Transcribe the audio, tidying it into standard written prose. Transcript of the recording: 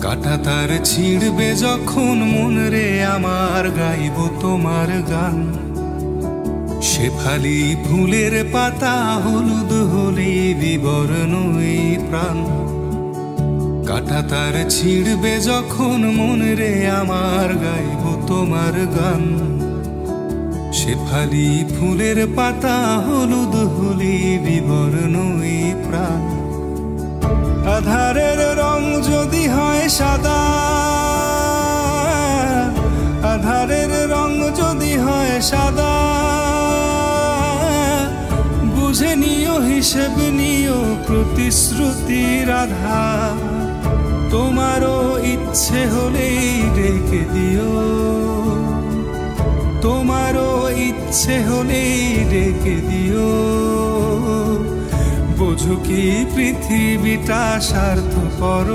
কাটা তার ছিড়বে যখন মন রে আমার, গাইব তোমার গান। শেফালি ফুলের পাতা হলুদ হলে বিবর্ণ এই প্রাণ। কাটা তার ছিড়বে যখন মন রে আমার, গাইব তোমার গান। শেফালি ফুলের পাতা হলুদ হলে বিবর্ণ এই প্রাণ। আধারের রং যদি হয় সাদা, আধারের রং যদি হয় সাদা, বুঝে নিও হিসেব নিও প্রতিশ্রুতি রাধা। তোমারও ইচ্ছে হলেই ডেকে দিও, তোমারও ইচ্ছে হলেই ডেকে দিও। বোঝো কি পৃথিবীটা স্বার্থপর।